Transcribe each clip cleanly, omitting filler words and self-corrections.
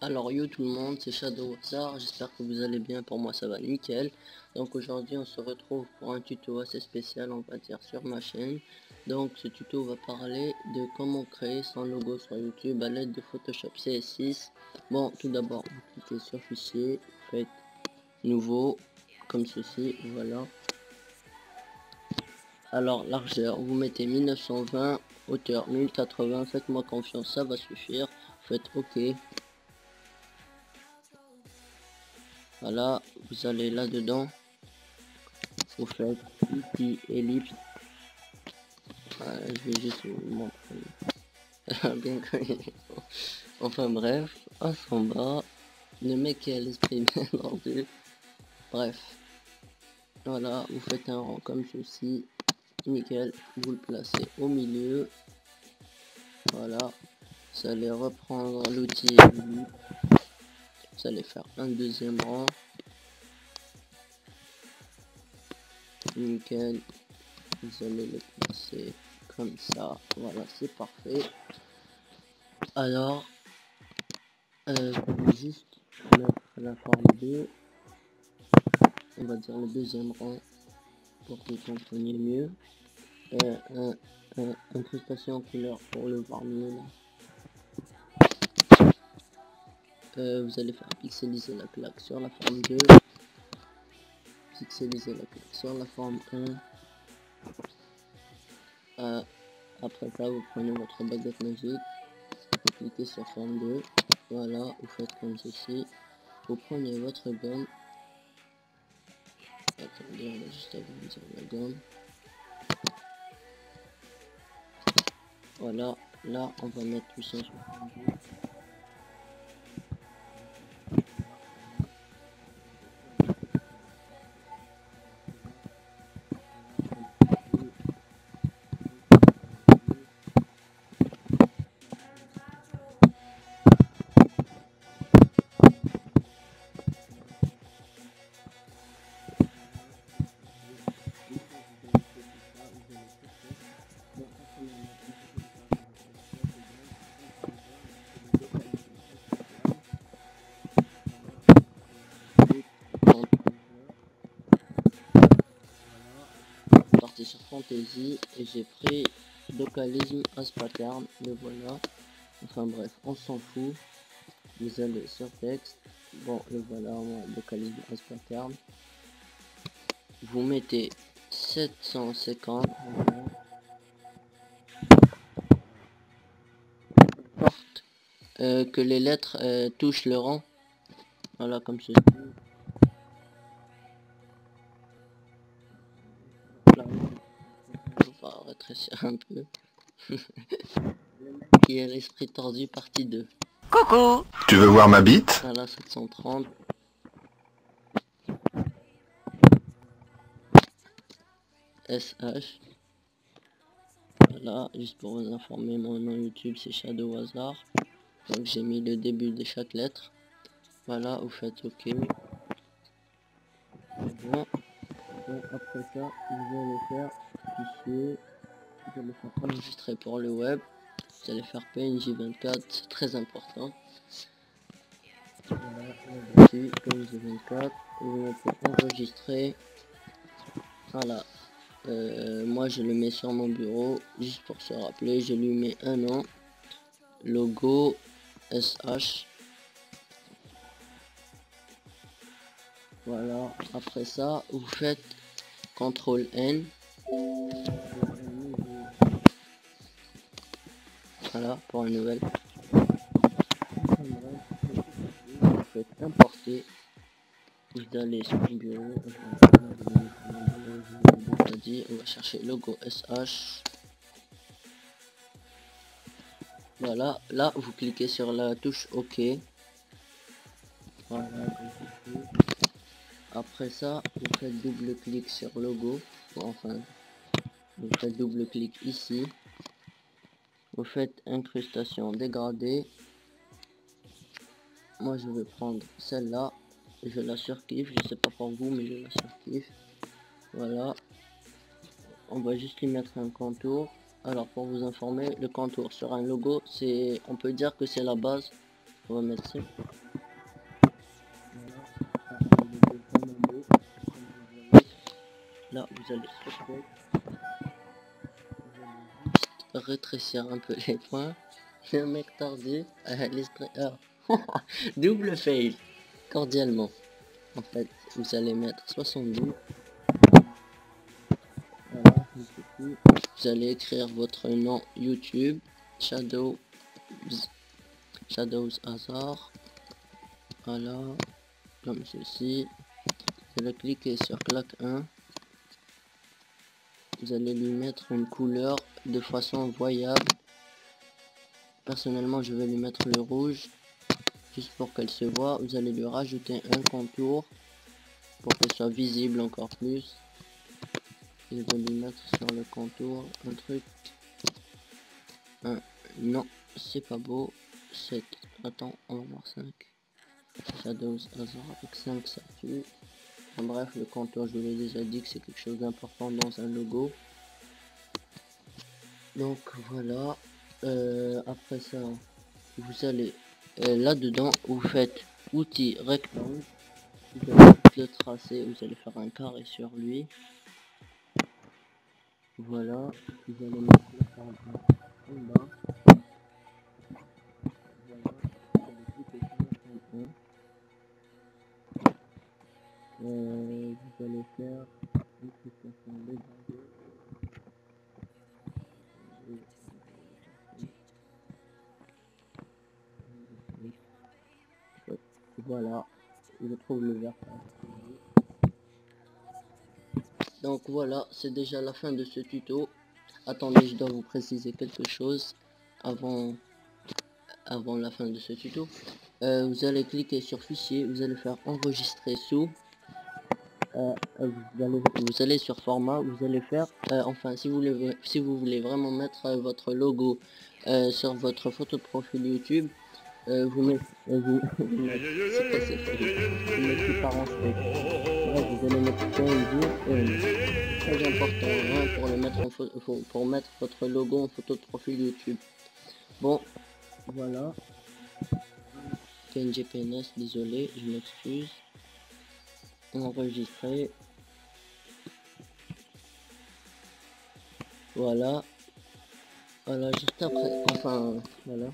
Alors yo tout le monde, c'est Shadow Wazard, j'espère que vous allez bien, pour moi ça va nickel. Donc aujourd'hui on se retrouve pour un tuto assez spécial, on va dire, sur ma chaîne. Donc ce tuto va parler de comment créer son logo sur YouTube à l'aide de Photoshop CS6. Bon, tout d'abord vous cliquez sur fichier, faites nouveau, comme ceci, voilà. Alors largeur, vous mettez 1920, hauteur 1080, faites-moi confiance, ça va suffire, faites OK. Voilà, vous allez là-dedans, vous faites ici ellipse. Je vais juste vous montrer. Bien connu. Enfin bref, on s'en bat. Le mec qui a l'esprit bien rendu. Bref, voilà, vous faites un rang comme ceci. Nickel, vous le placez au milieu. Voilà, vous allez reprendre l'outil. Vous allez faire un deuxième rang. Nickel, vous allez le placer comme ça. Voilà, c'est parfait. Alors, je vais juste mettre la forme 2, on va dire le deuxième rang pour que vous compreniez mieux. Incrustation en couleur pour le voir mieux là. Vous allez faire pixeliser la plaque sur la forme 2, pixeliser la plaque sur la forme 1. Après ça, vous prenez votre baguette magique, vous cliquez sur forme 2, voilà, vous faites comme ceci, vous prenez votre gomme. Attendez, on va juste agrandir la gomme. Voilà, là on va mettre 870. Parti sur Fantasy et j'ai pris localisme as pattern, le voilà. Enfin bref, on s'en fout. Vous allez sur texte, bon le voilà, localisme as pattern. Vous mettez 750. Porte que les lettres touchent le rang. Voilà, comme ceci. Là, on va rétrécir un peu. Qui a l'esprit tordu, partie 2. Coucou! Tu veux voir ma bite? Voilà, 730. SH. Voilà, juste pour vous informer, mon nom YouTube c'est Shadow Wazard. Donc j'ai mis le début de chaque lettre. Voilà, vous faites OK. Bon. Donc après ça, vous allez faire fichier. Vous allez faire enregistrer pour le web. Vous allez faire PNG 24, c'est très important. Voilà, là-dessus, PNG 24. Vous mettez enregistrer. Voilà. Moi je le mets sur mon bureau, juste pour se rappeler, je lui mets un nom. Logo SH. Voilà, après ça, vous faites CTRL N. Voilà, pour une nouvelle. Vous faites importer. Vous allez sur le bureau. On va chercher logo SH. Voilà, là vous cliquez sur la touche OK. Voilà, après ça, vous faites double clic sur logo. Bon, enfin, vous faites double clic ici. Vous faites incrustation dégradée. Moi je vais prendre celle-là. Je la surkiffe, je sais pas pour vous mais je la surkiffe. Voilà. On va juste lui mettre un contour. Alors pour vous informer, le contour sur un logo, c'est, on peut dire que c'est la base. On va mettre ça. Voilà, ça rend le logo vraiment beau. Comme vous voyez, là vous allez stopper. Vous allez juste rétrécir un peu les points. Le mec tordu, double fail, cordialement. En fait, vous allez mettre 72. Voilà, vous allez écrire votre nom YouTube, Shadows Hazard. Voilà, comme ceci. Vous allez cliquer sur claque 1. Vous allez lui mettre une couleur de façon voyable. Personnellement, je vais lui mettre le rouge, juste pour qu'elle se voit. Vous allez lui rajouter un contour pour qu'elle soit visible encore plus. Je vais lui mettre sur le contour un truc. Non, c'est pas beau. 7. Attends, on va voir 5. Shadows Hazard avec 5, ça tue. En bref, le contour, je vous l'ai déjà dit que c'est quelque chose d'important dans un logo. Donc voilà. Après ça, vous allez là-dedans, vous faites outil rectangle. Vous allez le tracer, vous allez faire un carré sur lui. Voilà. Vous allez mettre le format en bas. Voilà. Vous allez cliquer sur le point 1. Vous allez faire une fixation légère. Voilà, je trouve le vert. Donc voilà, c'est déjà la fin de ce tuto. Attendez, je dois vous préciser quelque chose avant la fin de ce tuto. Vous allez cliquer sur fichier, vous allez faire enregistrer sous. Vous allez sur format, vous allez faire, enfin si vous voulez vraiment mettre votre logo sur votre photo de profil YouTube, vous mettez par en fait. Bref, vous allez mettre très important hein, pour le mettre en photo, pour mettre votre logo en photo de profil YouTube. Bon, voilà. PNG-PNS, désolé, je m'excuse. Enregistrer. Voilà. Voilà, juste après, enfin, voilà.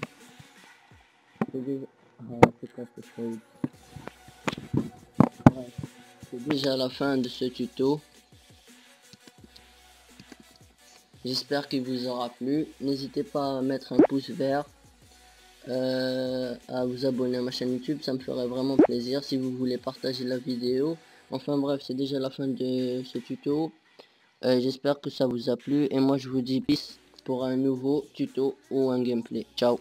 C'est déjà la fin de ce tuto. J'espère qu'il vous aura plu. N'hésitez pas à mettre un pouce vert, à vous abonner à ma chaîne YouTube, ça me ferait vraiment plaisir si vous voulez partager la vidéo. Enfin bref, c'est déjà la fin de ce tuto. J'espère que ça vous a plu et moi je vous dis peace pour un nouveau tuto ou un gameplay. Ciao.